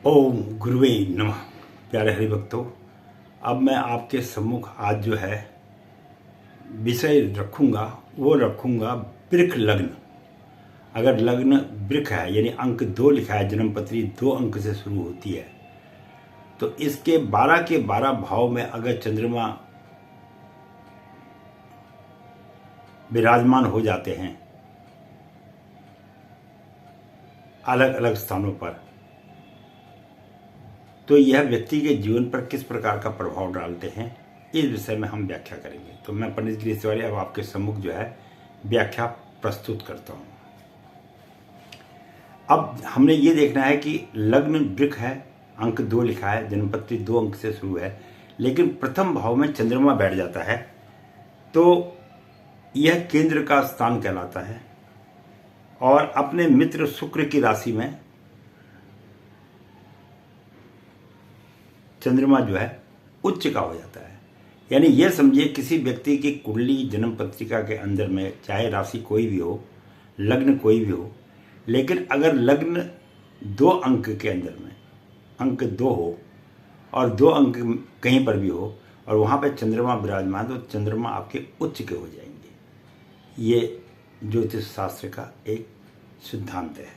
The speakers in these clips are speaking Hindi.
ओम गुरुवे नमः। प्यारे हरिभक्तों, अब मैं आपके सम्मुख आज जो है विषय रखूंगा वो रखूंगा वृक्क लग्न। अगर लग्न वृक्क है यानी अंक 2 लिखा है, जन्मपत्री 2 अंक से शुरू होती है, तो इसके 12 के 12 भाव में अगर चंद्रमा विराजमान हो जाते हैं अलग अलग स्थानों पर, तो यह व्यक्ति के जीवन पर किस प्रकार का प्रभाव डालते हैं, इस विषय में हम व्याख्या करेंगे। तो मैं पंडित गिरीश तिवारी अब आपके सम्मुख जो है व्याख्या प्रस्तुत करता हूं। अब हमने ये देखना है कि लग्न वृक्क है, अंक 2 लिखा है, जन्मपत्री 2 अंक से शुरू है, लेकिन प्रथम भाव में चंद्रमा बैठ जाता है तो यह केंद्र का स्थान कहलाता है और अपने मित्र शुक्र की राशि में चंद्रमा जो है उच्च का हो जाता है। यानी यह समझिए किसी व्यक्ति की कुंडली जन्म पत्रिका के अंदर में चाहे राशि कोई भी हो, लग्न कोई भी हो, लेकिन अगर लग्न 2 अंक के अंदर में अंक 2 हो और 2 अंक कहीं पर भी हो और वहां पर चंद्रमा विराजमान, तो चंद्रमा आपके उच्च के हो जाएंगे। ये ज्योतिष शास्त्र का एक सिद्धांत है।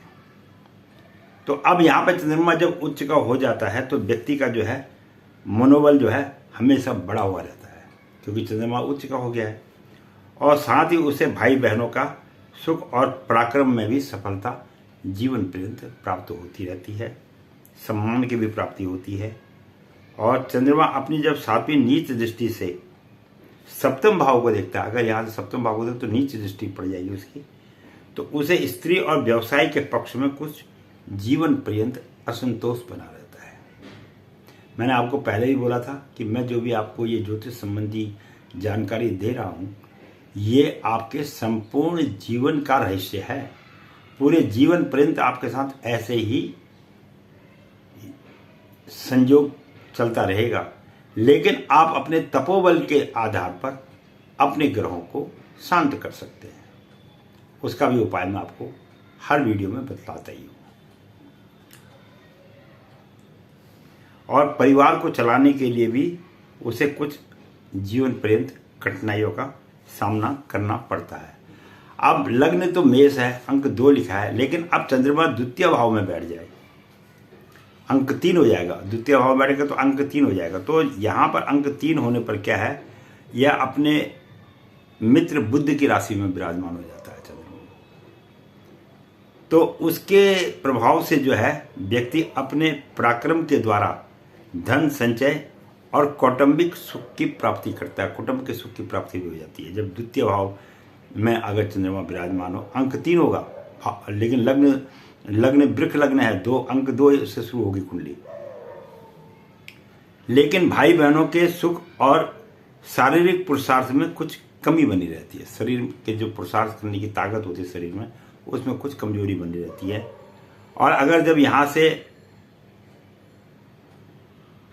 तो अब यहाँ पर चंद्रमा जब उच्च का हो जाता है तो व्यक्ति का जो है मनोबल जो है हमेशा बड़ा हुआ रहता है, क्योंकि चंद्रमा उच्च का हो गया है। और साथ ही उसे भाई बहनों का सुख और पराक्रम में भी सफलता जीवन पर्यंत प्राप्त होती रहती है, सम्मान की भी प्राप्ति होती है। और चंद्रमा अपनी जब 7वीं नीच दृष्टि से सप्तम भाव को देखता है, अगर यहाँ से सप्तम भाव को देखता तो नीच दृष्टि पड़ जाएगी उसकी, तो उसे स्त्री और व्यवसाय के पक्ष में कुछ जीवन पर्यंत असंतोष बना रहता है। मैंने आपको पहले ही बोला था कि मैं जो भी आपको ये ज्योतिष संबंधी जानकारी दे रहा हूँ, ये आपके संपूर्ण जीवन का रहस्य है। पूरे जीवन पर्यंत आपके साथ ऐसे ही संयोग चलता रहेगा, लेकिन आप अपने तपोबल के आधार पर अपने ग्रहों को शांत कर सकते हैं। उसका भी उपाय मैं आपको हर वीडियो में बतलाता ही हूँ। और परिवार को चलाने के लिए भी उसे कुछ जीवन पर्यंत कठिनाइयों का सामना करना पड़ता है। अब लग्न तो मेष है, अंक 2 लिखा है, लेकिन अब चंद्रमा द्वितीय भाव में बैठ जाए, अंक 3 हो जाएगा। द्वितीय भाव में बैठेगा तो अंक 3 हो जाएगा। तो यहाँ पर अंक 3 होने पर क्या है, यह अपने मित्र बुध की राशि में विराजमान हो जाता है चंद्रमा। तो उसके प्रभाव से जो है व्यक्ति अपने पराक्रम के द्वारा धन संचय और कौटुंबिक सुख की प्राप्ति करता है। कुटुंब के सुख की प्राप्ति भी हो जाती है जब द्वितीय भाव में अगर चंद्रमा विराजमान हो। अंक 3 होगा, लेकिन लग्न वृक्क लग्न है, 2 अंक 2 से शुरू होगी कुंडली। लेकिन भाई बहनों के सुख और शारीरिक पुरुषार्थ में कुछ कमी बनी रहती है। शरीर के जो पुरुषार्थ करने की ताकत होती है शरीर में, उसमें कुछ कमजोरी बनी रहती है। और अगर जब यहाँ से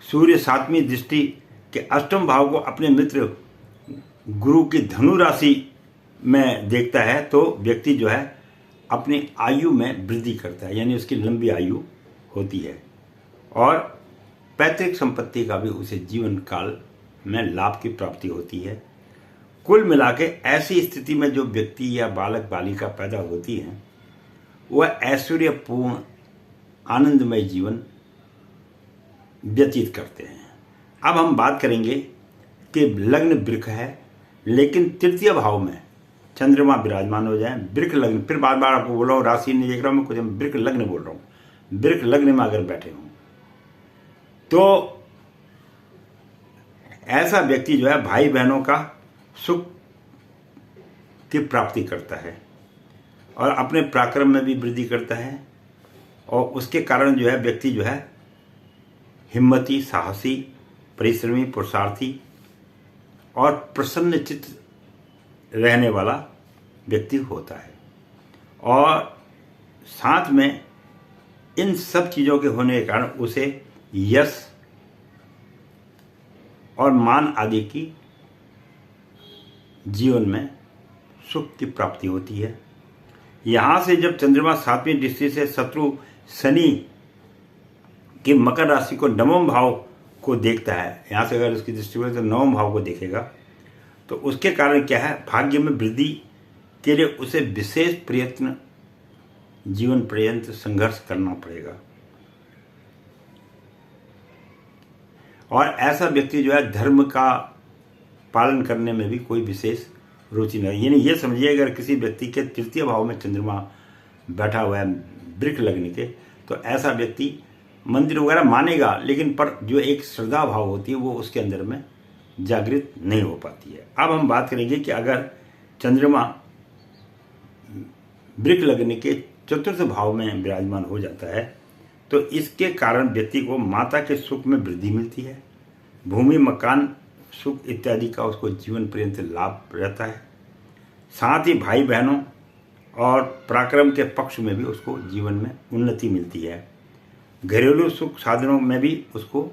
सूर्य 7वीं दृष्टि के अष्टम भाव को अपने मित्र गुरु की धनु राशि में देखता है तो व्यक्ति जो है अपनी आयु में वृद्धि करता है, यानी उसकी लंबी आयु होती है। और पैतृक संपत्ति का भी उसे जीवन काल में लाभ की प्राप्ति होती है। कुल मिला के ऐसी स्थिति में जो व्यक्ति या बालक बालिका पैदा होती हैं, वह ऐश्वर्यपूर्ण आनंदमय जीवन व्यतीत करते हैं। अब हम बात करेंगे कि लग्न वृक्क है, लेकिन तृतीय भाव में चंद्रमा विराजमान हो जाए, वृक्क लग्न, फिर बार बार आपको बोल रहा हूँ, राशि नहीं देख रहा हूँ मैं, कुछ वृक्क लग्न बोल रहा हूँ। वृक्क लग्न में अगर बैठे हों तो ऐसा व्यक्ति जो है भाई बहनों का सुख की प्राप्ति करता है और अपने पराक्रम में भी वृद्धि करता है। और उसके कारण जो है व्यक्ति जो है हिम्मती, साहसी, परिश्रमी, पुरुषार्थी और प्रसन्न चित्त रहने वाला व्यक्ति होता है। और साथ में इन सब चीज़ों के होने के कारण उसे यश और मान आदि की जीवन में सुख की प्राप्ति होती है। यहाँ से जब चंद्रमा 7वीं दृष्टि से शत्रु शनि कि मकर राशि को नवम भाव को देखता है, यहाँ से अगर उसकी दृष्टि में तो नवम भाव को देखेगा, तो उसके कारण क्या है, भाग्य में वृद्धि के लिए उसे विशेष प्रयत्न, जीवन पर्यंत संघर्ष करना पड़ेगा। और ऐसा व्यक्ति जो है धर्म का पालन करने में भी कोई विशेष रुचि नहीं। यानी ये समझिए, अगर किसी व्यक्ति के तृतीय भाव में चंद्रमा बैठा हुआ है वृक्ष लगने के, तो ऐसा व्यक्ति मंदिर वगैरह मानेगा, लेकिन पर जो एक श्रद्धा भाव होती है वो उसके अंदर में जागृत नहीं हो पाती है। अब हम बात करेंगे कि अगर चंद्रमा वृक्ष लगने के चतुर्थ भाव में विराजमान हो जाता है, तो इसके कारण व्यक्ति को माता के सुख में वृद्धि मिलती है, भूमि मकान सुख इत्यादि का उसको जीवन पर्यंत लाभ रहता है। साथ ही भाई बहनों और पराक्रम के पक्ष में भी उसको जीवन में उन्नति मिलती है। घरेलू सुख साधनों में भी उसको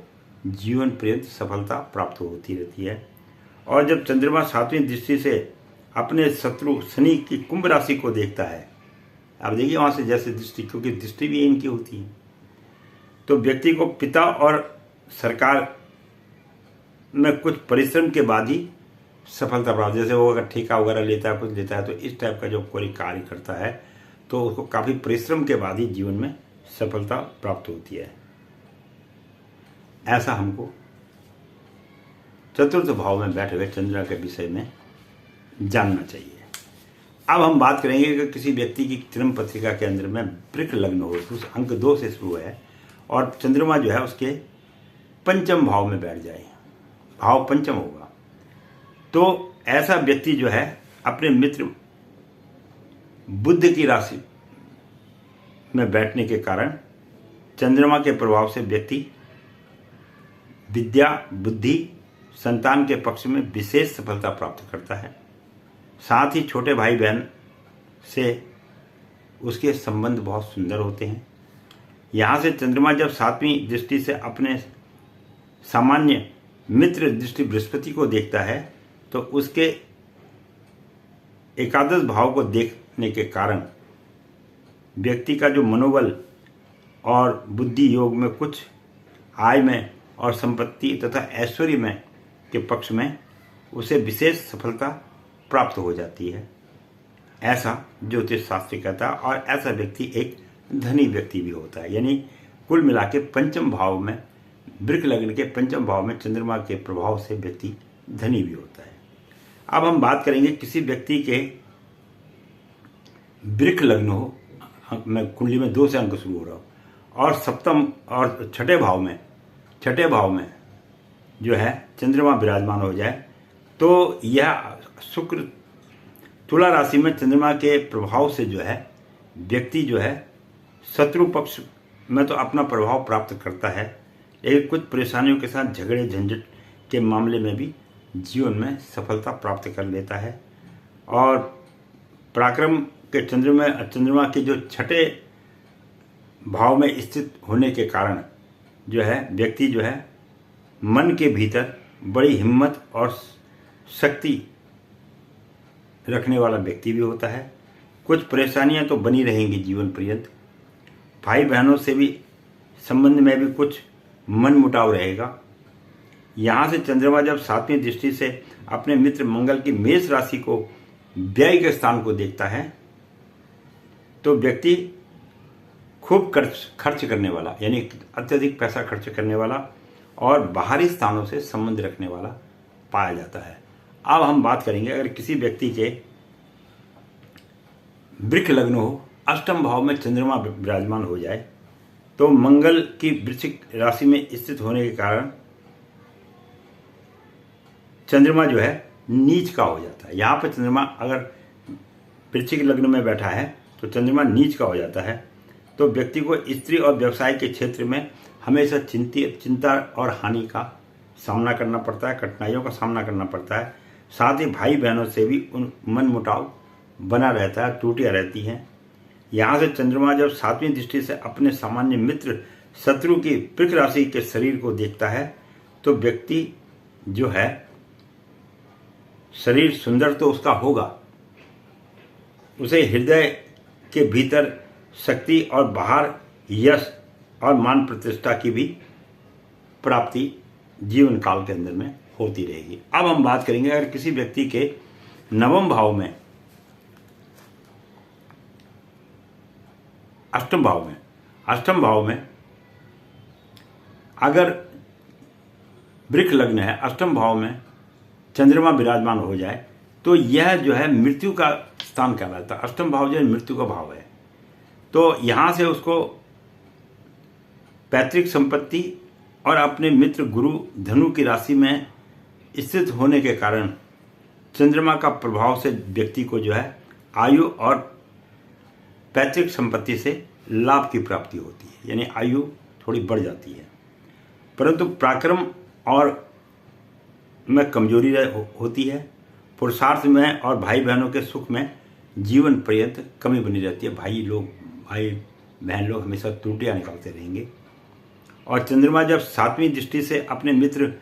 जीवन पर्यंत सफलता प्राप्त होती रहती है। और जब चंद्रमा 7वीं दृष्टि से अपने शत्रु शनि की कुंभ राशि को देखता है, अब देखिए वहाँ से जैसे दृष्टि, क्योंकि दृष्टि भी इनकी होती है, तो व्यक्ति को पिता और सरकार में कुछ परिश्रम के बाद ही सफलता प्राप्त, जैसे वो अगर ठेका वगैरह लेता है, कुछ लेता है, तो इस टाइप का जो कोई कार्य करता है तो उसको काफ़ी परिश्रम के बाद ही जीवन में सफलता प्राप्त होती है। ऐसा हमको चतुर्थ भाव में बैठे हुए चंद्रमा के विषय में जानना चाहिए। अब हम बात करेंगे कि किसी व्यक्ति की जन्म पत्रिका के अंदर में वृक्ष लग्न हो, उस अंक 2 से शुरू है और चंद्रमा जो है उसके पंचम भाव में बैठ जाए, भाव पंचम होगा, तो ऐसा व्यक्ति जो है अपने मित्र बुध की राशि में बैठने के कारण चंद्रमा के प्रभाव से व्यक्ति विद्या बुद्धि संतान के पक्ष में विशेष सफलता प्राप्त करता है। साथ ही छोटे भाई बहन से उसके संबंध बहुत सुंदर होते हैं। यहाँ से चंद्रमा जब 7वीं दृष्टि से अपने सामान्य मित्र दृष्टि बृहस्पति को देखता है, तो उसके एकादश भाव को देखने के कारण व्यक्ति का जो मनोबल और बुद्धि योग में कुछ आय में और संपत्ति तथा ऐश्वर्य में के पक्ष में उसे विशेष सफलता प्राप्त हो जाती है, ऐसा ज्योतिष शास्त्र कहता है। और ऐसा व्यक्ति एक धनी व्यक्ति भी होता है। यानी कुल मिला के पंचम भाव में वृक्ष लग्न के पंचम भाव में चंद्रमा के प्रभाव से व्यक्ति धनी भी होता है। अब हम बात करेंगे किसी व्यक्ति के वृक्ष लग्न हो, मैं कुंडली में 2 से अंक शुरू हो रहा हूँ, और सप्तम और छठे भाव में जो है चंद्रमा विराजमान हो जाए, तो यह शुक्र तुला राशि में चंद्रमा के प्रभाव से जो है व्यक्ति जो है शत्रु पक्ष में तो अपना प्रभाव प्राप्त करता है, लेकिन कुछ परेशानियों के साथ झगड़े झंझट के मामले में भी जीवन में सफलता प्राप्त कर लेता है। और पराक्रम के चंद्रमा के जो छठे भाव में स्थित होने के कारण जो है व्यक्ति जो है मन के भीतर बड़ी हिम्मत और शक्ति रखने वाला व्यक्ति भी होता है। कुछ परेशानियां तो बनी रहेंगी जीवन पर्यंत। भाई बहनों से भी संबंध में भी कुछ मन मुटाव रहेगा। यहाँ से चंद्रमा जब 7वीं दृष्टि से अपने मित्र मंगल की मेष राशि को व्यय के स्थान को देखता है, तो व्यक्ति खूब खर्च करने वाला, यानी अत्यधिक पैसा खर्च करने वाला और बाहरी स्थानों से संबंध रखने वाला पाया जाता है। अब हम बात करेंगे अगर किसी व्यक्ति के वृक्ष लग्न हो, अष्टम भाव में चंद्रमा विराजमान हो जाए, तो मंगल की वृश्चिक राशि में स्थित होने के कारण चंद्रमा जो है नीच का हो जाता है। यहाँ पर चंद्रमा अगर वृश्चिक लग्न में बैठा है तो चंद्रमा नीच का हो जाता है, तो व्यक्ति को स्त्री और व्यवसाय के क्षेत्र में हमेशा चिंता और हानि का सामना करना पड़ता है, कठिनाइयों का सामना करना पड़ता है। साथ ही भाई बहनों से भी मन मुटाव बना रहता है, त्रुटियाँ रहती हैं। यहाँ से चंद्रमा जब 7वीं दृष्टि से अपने सामान्य मित्र शत्रु की वृक्ष राशि के शरीर को देखता है, तो व्यक्ति जो है शरीर सुंदर तो उसका होगा, उसे हृदय के भीतर शक्ति और बाहर यश और मान प्रतिष्ठा की भी प्राप्ति जीवन काल के अंदर में होती रहेगी। अब हम बात करेंगे अगर किसी व्यक्ति के नवम भाव में, अष्टम भाव में अगर वृक्ष लग्न है, अष्टम भाव में चंद्रमा विराजमान हो जाए तो यह जो है मृत्यु का स्थान कहलाता है। अष्टम भाव जो है मृत्यु का भाव है, तो यहां से उसको पैतृक संपत्ति और अपने मित्र गुरु धनु की राशि में स्थित होने के कारण चंद्रमा का प्रभाव से व्यक्ति को जो है आयु और पैतृक संपत्ति से लाभ की प्राप्ति होती है, यानी आयु थोड़ी बढ़ जाती है। परंतु पराक्रम और में कमजोरी होती है, पुरुषार्थ में और भाई बहनों के सुख में जीवन पर्यंत कमी बनी रहती है। भाई बहन लोग हमेशा त्रुटियां निकालते रहेंगे। और चंद्रमा जब 7वीं दृष्टि से अपने मित्र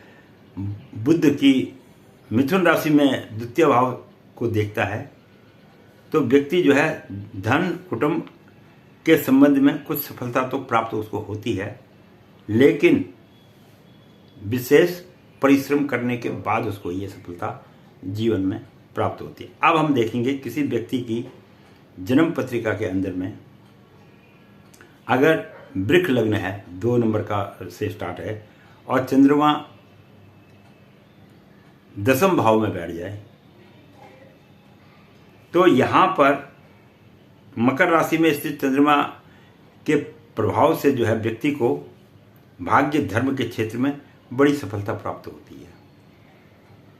बुध की मिथुन राशि में द्वितीय भाव को देखता है तो व्यक्ति जो है धन कुटुंब के संबंध में कुछ सफलता तो प्राप्त उसको होती है, लेकिन विशेष परिश्रम करने के बाद उसको ये सफलता जीवन में प्राप्त होती है। अब हम देखेंगे किसी व्यक्ति की जन्म पत्रिका के अंदर में अगर वृक्ष लग्न है, 2 नंबर का से स्टार्ट है, और चंद्रमा 10वें भाव में बैठ जाए तो यहां पर मकर राशि में स्थित चंद्रमा के प्रभाव से जो है व्यक्ति को भाग्य धर्म के क्षेत्र में बड़ी सफलता प्राप्त होती है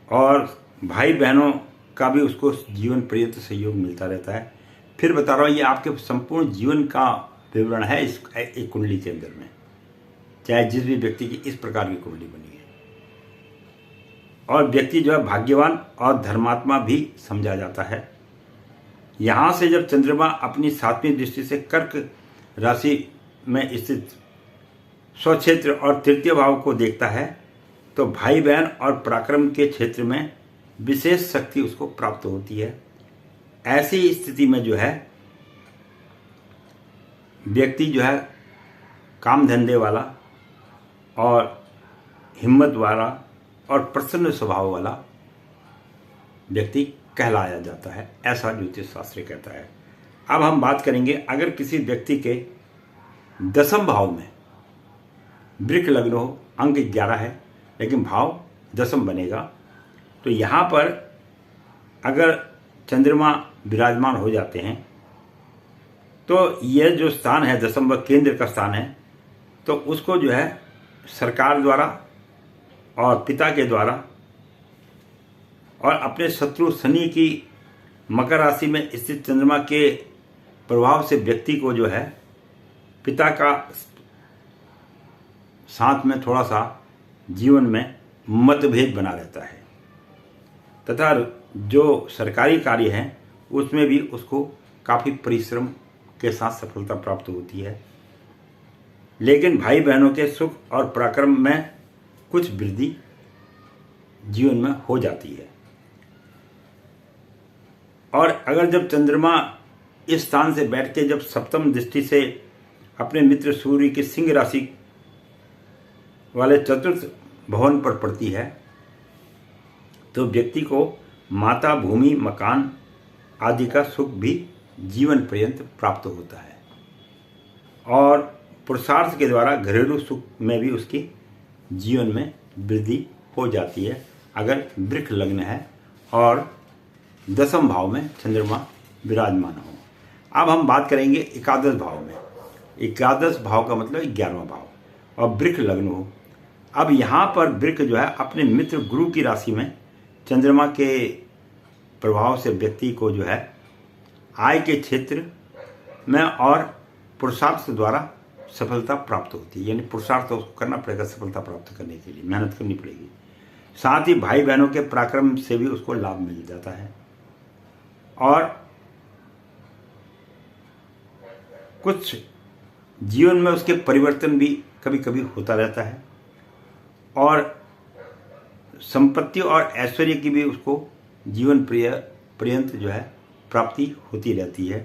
और भाई बहनों का भी उसको जीवन पर्यंत सहयोग मिलता रहता है। फिर बता रहा हूँ ये आपके संपूर्ण जीवन का विवरण है इस एक कुंडली के अंदर में, चाहे जिस भी व्यक्ति की इस प्रकार की कुंडली बनी है। और व्यक्ति जो है भाग्यवान और धर्मात्मा भी समझा जाता है। यहां से जब चंद्रमा अपनी 7वीं दृष्टि से कर्क राशि में स्थित स्वक्षेत्र और तृतीय भाव को देखता है तो भाई बहन और पराक्रम के क्षेत्र में विशेष शक्ति उसको प्राप्त होती है। ऐसी स्थिति में जो है व्यक्ति जो है काम धंधे वाला और हिम्मत वाला और प्रसन्न स्वभाव वाला व्यक्ति कहलाया जाता है, ऐसा ज्योतिष शास्त्र कहता है। अब हम बात करेंगे अगर किसी व्यक्ति के 10वें भाव में वृक्ष लग्न हो, अंक 11 है लेकिन भाव 10वां बनेगा, तो यहां पर अगर चंद्रमा विराजमान हो जाते हैं तो यह जो स्थान है 10वां केंद्र का स्थान है, तो उसको जो है सरकार द्वारा और पिता के द्वारा और अपने शत्रु शनि की मकर राशि में स्थित चंद्रमा के प्रभाव से व्यक्ति को जो है पिता का साथ में थोड़ा सा जीवन में मतभेद बना रहता है तथा जो सरकारी कार्य है उसमें भी उसको काफ़ी परिश्रम के साथ सफलता प्राप्त होती है, लेकिन भाई बहनों के सुख और पराक्रम में कुछ वृद्धि जीवन में हो जाती है। और अगर जब चंद्रमा इस स्थान से बैठ के जब 7वीं दृष्टि से अपने मित्र सूर्य की सिंह राशि वाले चतुर्थ भवन पर पड़ती है तो व्यक्ति को माता भूमि मकान आदि का सुख भी जीवन पर्यंत प्राप्त होता है और पुरुषार्थ के द्वारा घरेलू सुख में भी उसकी जीवन में वृद्धि हो जाती है अगर वृक्ष लग्न है और 10वें भाव में चंद्रमा विराजमान हो। अब हम बात करेंगे एकादश भाव में। एकादश भाव का मतलब 11वां भाव और वृक्ष लग्न हो। अब यहाँ पर वृक्ष जो है अपने मित्र गुरु की राशि में चंद्रमा के प्रभाव से व्यक्ति को जो है आय के क्षेत्र में और पुरुषार्थ द्वारा सफलता प्राप्त होती है, यानी पुरुषार्थ उसको करना पड़ेगा सफलता प्राप्त करने के लिए, मेहनत करनी पड़ेगी। साथ ही भाई बहनों के पराक्रम से भी उसको लाभ मिल जाता है और कुछ जीवन में उसके परिवर्तन भी कभी कभी होता रहता है और संपत्ति और ऐश्वर्य की भी उसको जीवन पर्यंत जो है प्राप्ति होती रहती है।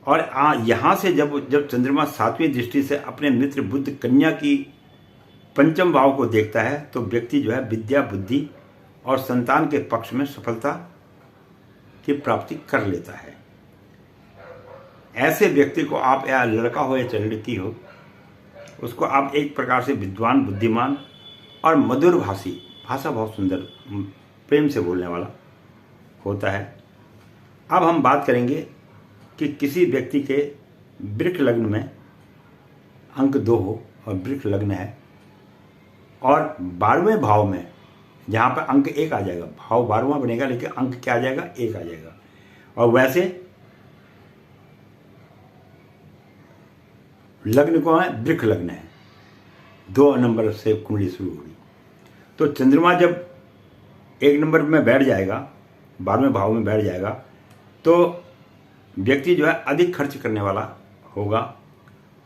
और यहाँ से जब चंद्रमा 7वीं दृष्टि से अपने मित्र बुध कन्या की पंचम भाव को देखता है तो व्यक्ति जो है विद्या, बुद्धि और संतान के पक्ष में सफलता की प्राप्ति कर लेता है। ऐसे व्यक्ति को आप, या लड़का हो या लड़की हो, उसको आप एक प्रकार से विद्वान, बुद्धिमान और मधुर भाषी, भाषा बहुत सुंदर, प्रेम से बोलने वाला होता है। अब हम बात करेंगे कि किसी व्यक्ति के वृक्ष लग्न में अंक 2 हो और वृक्ष लग्न है और 12वें भाव में, जहाँ पर अंक 1 आ जाएगा, भाव 12वां बनेगा लेकिन अंक क्या आ जाएगा, 1 आ जाएगा। और वैसे लग्न को है, वृक्ष लग्न है, 2 नंबर से कुंडली शुरू होगी। तो चंद्रमा जब 1 नंबर में बैठ जाएगा, 12वें भाव में बैठ जाएगा, तो व्यक्ति जो है अधिक खर्च करने वाला होगा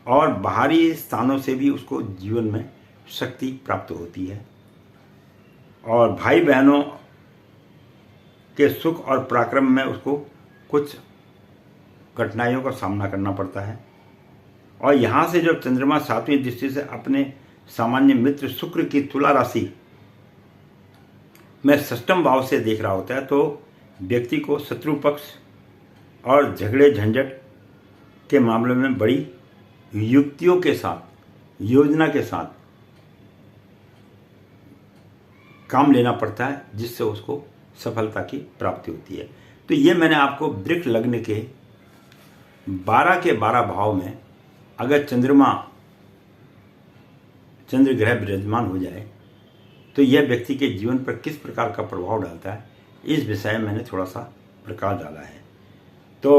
और बाहरी स्थानों से भी उसको जीवन में शक्ति प्राप्त होती है और भाई बहनों के सुख और पराक्रम में उसको कुछ कठिनाइयों का सामना करना पड़ता है। और यहाँ से जब चंद्रमा 7वीं दृष्टि से अपने सामान्य मित्र शुक्र की तुला राशि में 6म भाव से देख रहा होता है तो व्यक्ति को शत्रु पक्ष और झगड़े झंझट के मामले में बड़ी युक्तियों के साथ, योजना के साथ काम लेना पड़ता है, जिससे उसको सफलता की प्राप्ति होती है। तो ये मैंने आपको वृक्ष लग्न के 12 के 12 भाव में अगर चंद्र ग्रह विराजमान हो जाए तो यह व्यक्ति के जीवन पर किस प्रकार का प्रभाव डालता है, इस विषय में मैंने थोड़ा सा प्रकाश डाला है। तो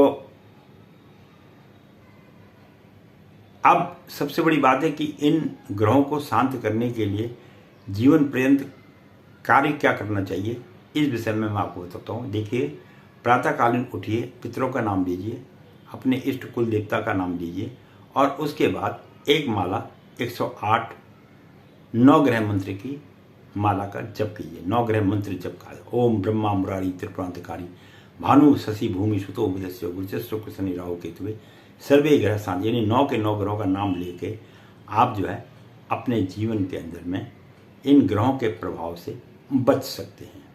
अब सबसे बड़ी बात है कि इन ग्रहों को शांत करने के लिए जीवन पर्यंत कार्य क्या करना चाहिए, इस विषय में मैं आपको बताता हूँ। देखिए, प्रातःकालीन उठिए, पितरों का नाम लीजिए, अपने इष्ट कुल देवता का नाम लीजिए और उसके बाद एक माला 108 9 ग्रह मंत्र की माला का जप कीजिए। 9 ग्रह मंत्र जप का, ओम ब्रह्मा मुरारी त्रिपुरांतकारी भानु शशि भूमि सुतो बुधस्य गुरुजस्व शनि राहु केतुवे सर्वे ग्रह शांत, यानी 9 के 9 ग्रहों का नाम लेके आप जो है अपने जीवन के अंदर में इन ग्रहों के प्रभाव से बच सकते हैं।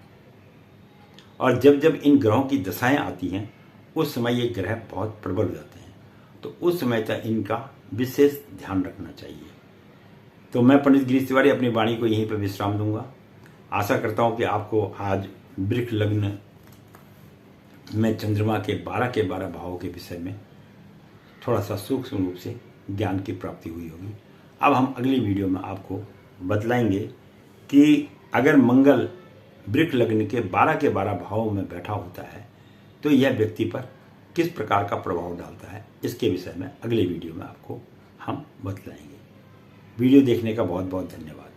और जब इन ग्रहों की दशाएं आती हैं उस समय ये ग्रह बहुत प्रबल हो जाते हैं, तो उस समय तक इनका विशेष ध्यान रखना चाहिए। तो मैं पंडित गिरीश तिवारी अपनी वाणी को यहीं पर विश्राम दूंगा। आशा करता हूं कि आपको आज वृक्ष लग्न में चंद्रमा के 12 के 12 भावों के विषय में थोड़ा सा सूक्ष्म रूप से ज्ञान की प्राप्ति हुई होगी। अब हम अगली वीडियो में आपको बतलाएंगे कि अगर मंगल वृक्ष लग्न के 12 के 12 भावों में बैठा होता है तो यह व्यक्ति पर किस प्रकार का प्रभाव डालता है, इसके विषय में अगले वीडियो में आपको हम बतलाएंगे। वीडियो देखने का बहुत बहुत धन्यवाद।